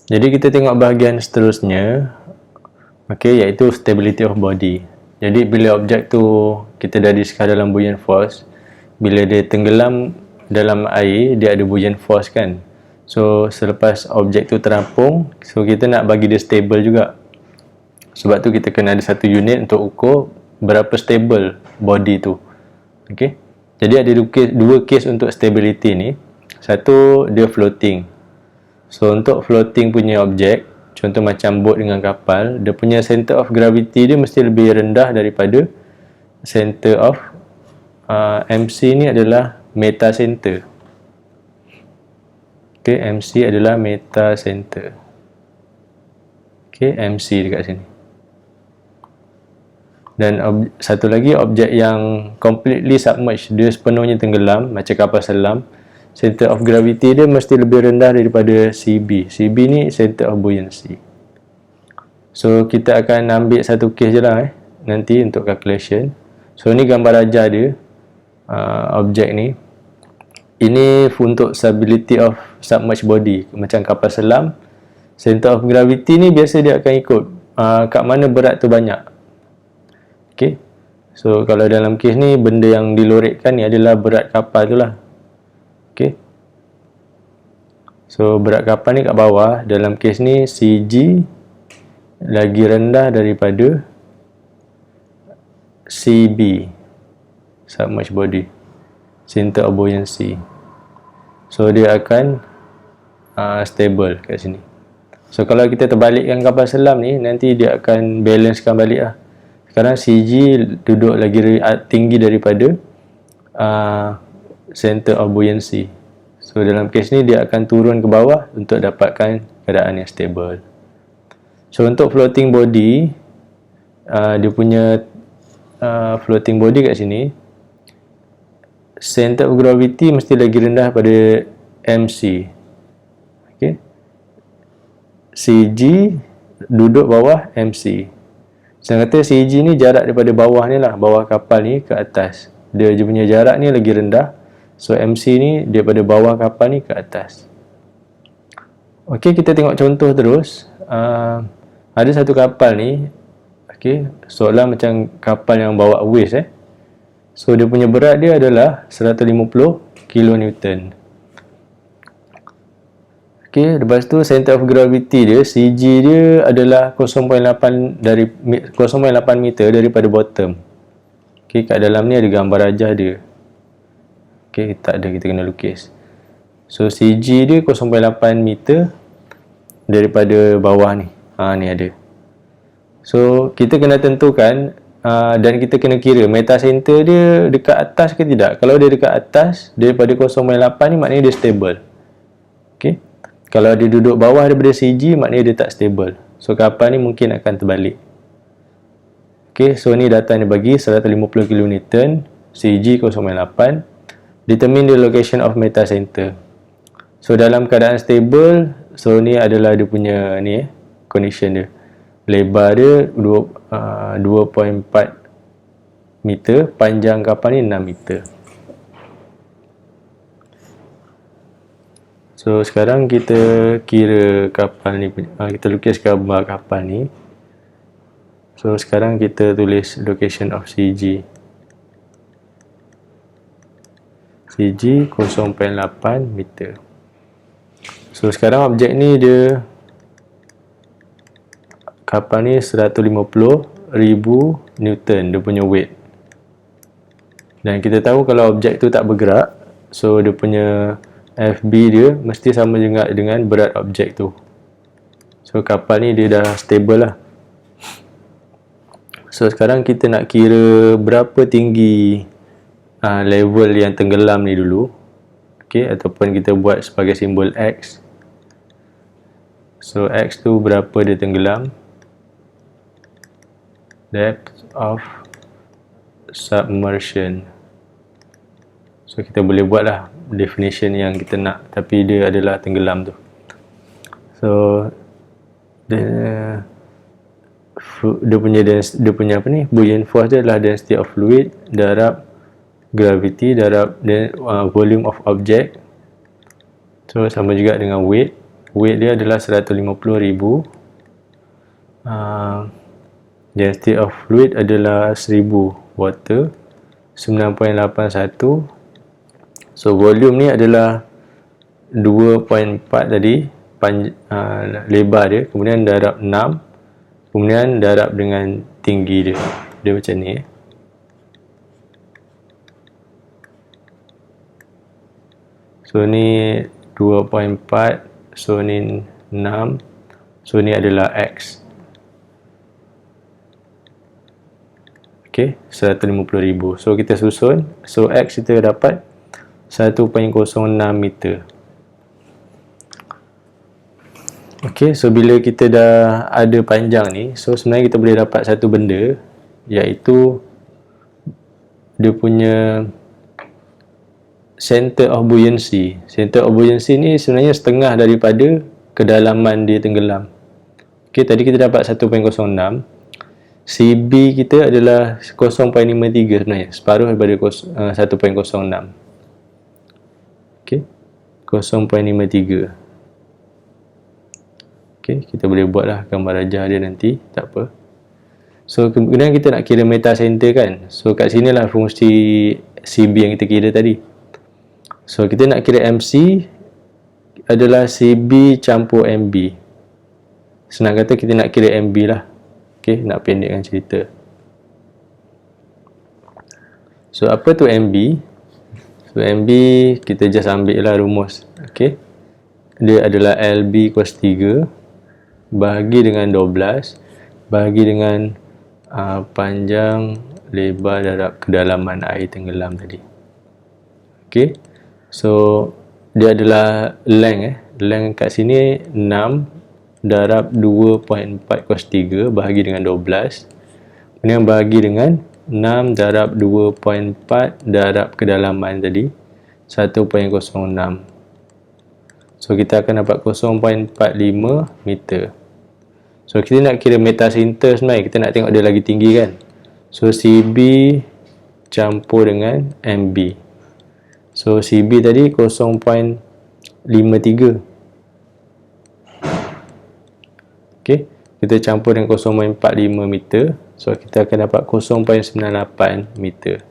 Jadi kita tengok bahagian seterusnya, okey, iaitu stability of body. Jadi bila objek tu kita dah disekar dalam buoyant force, bila dia tenggelam dalam air, dia ada buoyant force kan. So selepas objek tu terampung, so kita nak bagi dia stable juga. Sebab tu kita kena ada satu unit untuk ukur berapa stable body tu. Okey. Jadi ada dua case untuk stability ni. Satu, dia floating. So untuk floating punya objek, contoh macam boat dengan kapal, dia punya center of gravity dia mesti lebih rendah daripada center of MC ni adalah meta center. Okay, MC adalah meta center. Okay, MC dekat sini. Dan satu lagi, objek yang completely submerged, dia sepenuhnya tenggelam macam kapal selam, center of gravity dia mesti lebih rendah daripada CB. CB ni center of buoyancy. So kita akan ambil satu case je lah nanti untuk calculation. So ni gambar rajah dia, objek ni. Ini untuk stability of submerged body, macam kapal selam. Center of gravity ni biasa dia akan ikut kat mana berat tu banyak. Okay. So kalau dalam kes ni, benda yang dilorikkan ni adalah berat kapal tu lah. Okay. So berat kapal ni kat bawah. Dalam kes ni CG lagi rendah daripada CB, submerged body, center of buoyancy. So dia akan stable kat sini. So kalau kita terbalikkan kapal selam ni, nanti dia akan balancekan balik lah. Sekarang CG duduk lagi tinggi daripada center of buoyancy. So dalam kes ni dia akan turun ke bawah untuk dapatkan keadaan yang stable. So untuk floating body, dia punya floating body kat sini, center of gravity mesti lagi rendah pada MC. Okay. CG duduk bawah MC. Saya kata CG ni jarak daripada bawah ni lah, bawah kapal ni ke atas. Dia punya jarak ni lagi rendah. So MC ni daripada bawah kapal ni ke atas. Okey, kita tengok contoh terus. Ada satu kapal ni, okey, seolah macam kapal yang bawa waste So dia punya berat dia adalah 150 kN. Okey, lepas tu center of gravity dia, CG dia adalah 0.8 meter daripada bottom. Okey, kat dalam ni ada gambar rajah dia. Okey, tak ada, kita kena lukis. So CG dia 0.8 meter daripada bawah ni. Ni ada. So kita kena tentukan dan kita kena kira meta center dia dekat atas ke tidak. Kalau dia dekat atas daripada 0.8 ni, maknanya dia stable. Okey. Kalau dia duduk bawah daripada CG, maknanya dia tak stable. So kapal ni mungkin akan terbalik. Okay, so ni data ni bagi 150 kN, CG 0.8. Determine the location of meta center. So dalam keadaan stable, so ni adalah dia punya ni condition dia. Lebar dia 2.4 meter, panjang kapal ni 6 meter. So sekarang kita kira kapal ni, kita lukis gambar kapal ni. So sekarang kita tulis location of CG. CG 0.8 meter. So sekarang objek ni dia, kapal ni 150,000 Newton dia punya weight. Dan kita tahu kalau objek tu tak bergerak, so dia punya FB dia mesti sama juga dengan berat objek tu. So kapal ni dia dah stable lah. So sekarang kita nak kira berapa tinggi level yang tenggelam ni dulu. Okay, ataupun kita buat sebagai simbol X. So X tu berapa dia tenggelam. Depth of submersion. So kita boleh buat lah definition yang kita nak, tapi dia adalah tenggelam tu. So dia punya apa ni, buoyant force dia adalah density of fluid darab gravity darab volume of object. So sama juga dengan weight. weight dia adalah 150,000. Density of fluid adalah 1000 water, 9.81. So volume ni adalah 2.4 tadi, lebar dia, kemudian darab 6, kemudian darab dengan tinggi dia. Dia macam ni. So ni 2.4, so ni 6, so ni adalah X. Okay, 150,000. So kita susun. So X kita dapat 1.06 meter. Okay, so bila kita dah ada panjang ni, so sebenarnya kita boleh dapat satu benda, iaitu dia punya center of buoyancy. Center of buoyancy ni sebenarnya setengah daripada kedalaman dia tenggelam. Okay, tadi kita dapat 1.06. CB kita adalah 0.53 sebenarnya, separuh daripada 1.06. Okay, 0.53. Okay, kita boleh buatlah gambar rajah dia nanti, tak apa. So kemudian kita nak kira meta center kan. So kat sini lah fungsi CB yang kita kira tadi. So kita nak kira MC adalah CB campur MB. Senang kata kita nak kira MB lah. Okay, nak pendekkan cerita. So apa tu MB? So MB kita just ambil lah rumus. Okay, dia adalah LB cos 3 bahagi dengan 12 bahagi dengan panjang, lebar darab kedalaman air tenggelam tadi. Okay, so dia adalah length length kat sini 6 darab 2.4 cos 3 bahagi dengan 12, kemudian bahagi dengan 6 darab 2.4 darab kedalaman tadi 1.06. So kita akan dapat 0.45 meter. So kita nak kira meta center sebenarnya, kita nak tengok dia lagi tinggi kan. So CB campur dengan MB. So CB tadi 0.53. Okay, kita campur dengan 0.45 meter. So kita akan dapat 0.98 meter.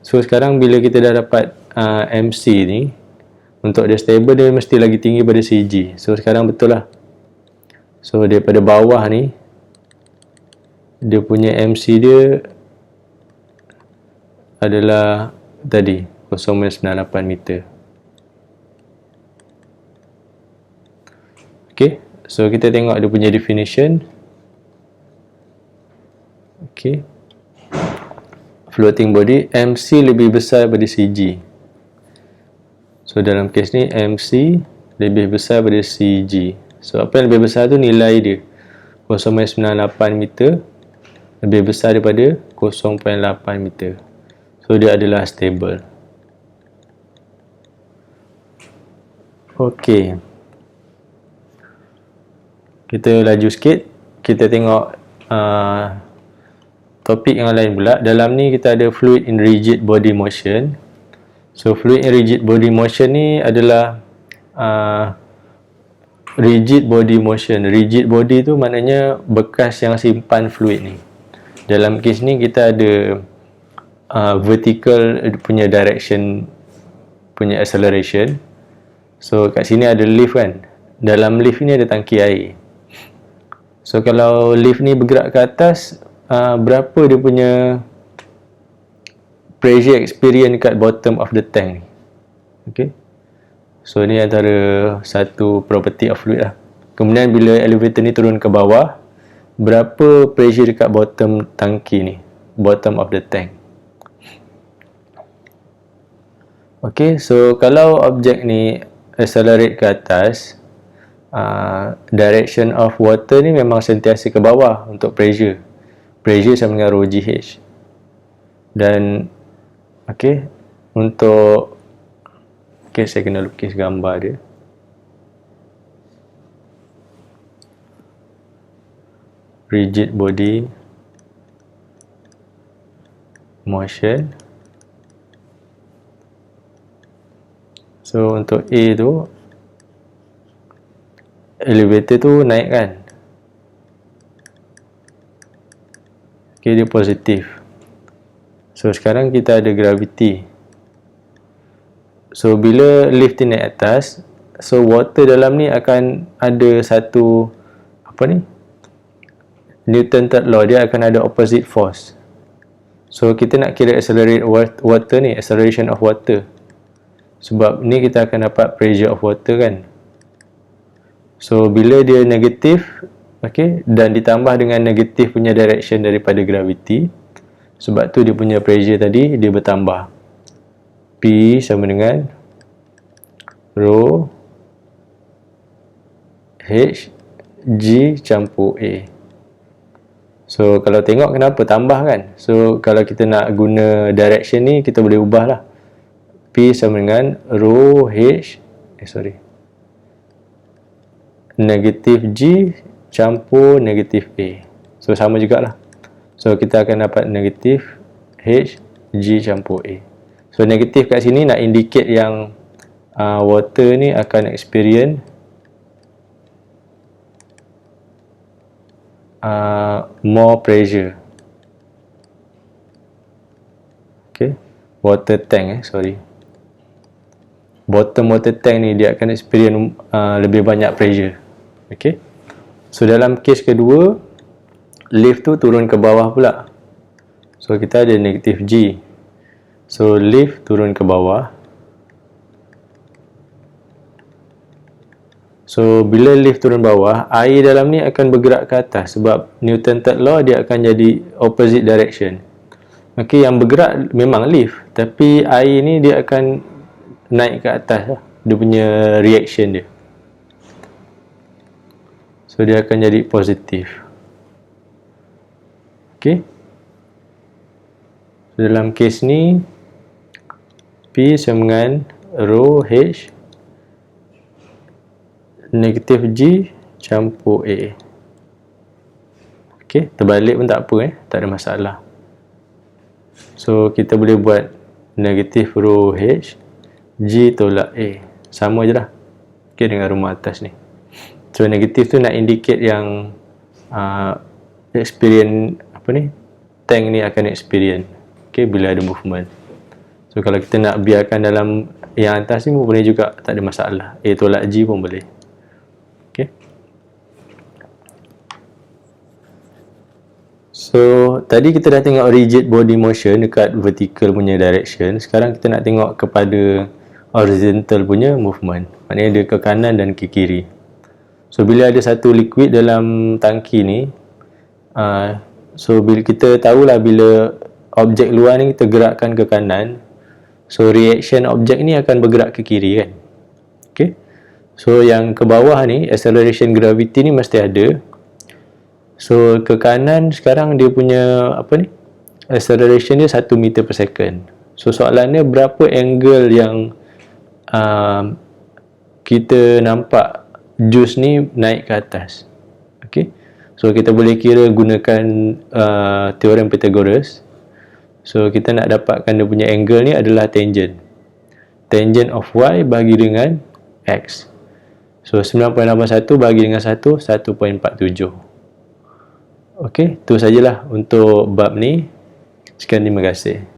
So sekarang bila kita dah dapat MC ni, untuk dia stable dia mesti lagi tinggi pada CG. So sekarang betul lah. So daripada bawah ni, dia punya MC dia adalah tadi 0.98 meter. Okay, so kita tengok dia punya definition. Okay, floating body MC lebih besar daripada CG. So dalam kes ni MC lebih besar daripada CG. So apa yang lebih besar tu nilai dia 0.98 meter lebih besar daripada 0.8 meter. So dia adalah stable. Okay, kita laju sikit, kita tengok topik yang lain pula. Dalam ni kita ada fluid in rigid body motion. So fluid in rigid body motion ni adalah rigid body motion. Rigid body tu maknanya bekas yang simpan fluid ni. Dalam kes ni kita ada vertical punya direction punya acceleration. So kat sini ada lift kan. Dalam lift ni ada tangki air. So kalau lift ni bergerak ke atas, berapa dia punya pressure experience dekat bottom of the tank ni. Okay, so ni antara satu property of fluid lah. Kemudian bila elevator ni turun ke bawah, berapa pressure dekat bottom tangki ni, bottom of the tank. Okay, so kalau objek ni accelerate ke atas, direction of water ni memang sentiasa ke bawah untuk pressure. Pressure sama dengan rho GH. Dan okay, untuk okay, saya kena lukis gambar dia. Rigid body motion. So untuk A tu elevator tu naik kan. Okay, dia positif. So sekarang kita ada gravity. So bila lift ni naik atas, so water dalam ni akan ada satu Newton third law, dia akan ada opposite force. So kita nak kira accelerate water ni, acceleration of water. Sebab ni kita akan dapat pressure of water kan. So bila dia negatif, okay, dan ditambah dengan negatif punya direction daripada gravity, sebab tu dia punya pressure tadi dia bertambah. P sama dengan rho H G campur A. So kalau tengok kenapa tambah kan. So kalau kita nak guna direction ni, kita boleh ubah lah. P sama dengan rho H negatif G campur negatif A. So sama jugalah. So kita akan dapat negatif H G campur A. So negatif kat sini nak indicate yang water ni akan experience more pressure. Okay, water tank bottom water tank ni dia akan experience lebih banyak pressure. Okay, so dalam kes kedua, lift tu turun ke bawah pula. So kita ada negatif G. So lift turun ke bawah. So bila lift turun bawah, air dalam ni akan bergerak ke atas sebab Newton third law dia akan jadi opposite direction. Okay, yang bergerak memang lift, tapi air ni dia akan naik ke atas lah, dia punya reaction dia. So dia akan jadi positif. Okay, so, dalam kes ni P sama dengan rho H negatif G campur A. Okay, terbalik pun tak apa, tak ada masalah. So kita boleh buat negatif rho H G tolak A, sama je lah. Okay, dengan rumah atas ni. So negatif tu nak indicate yang experience tank ni akan experience, okay, bila ada movement. So kalau kita nak biarkan dalam yang atas ni pun boleh juga, tak ada masalah. A tolak G pun boleh. Okay. So tadi kita dah tengok rigid body motion dekat vertical punya direction. Sekarang kita nak tengok kepada horizontal punya movement, maknanya dia ke kanan dan ke kiri. So bila ada satu liquid dalam tangki ni, so bila kita tahulah bila objek luar ni kita gerakkan ke kanan, so reaction objek ni akan bergerak ke kiri kan. Okay, so yang ke bawah ni, acceleration gravity ni mesti ada. So ke kanan sekarang dia punya acceleration dia 1 meter per second. So soalannya berapa angle yang kita nampak juice ni naik ke atas. Okay, so kita boleh kira gunakan teorem Pythagoras. So kita nak dapatkan dia punya angle ni adalah tangent of Y bagi dengan X. So 9.81 bagi dengan 1, 1.47. Okay, itu sajalah untuk bab ni. Sekian, terima kasih.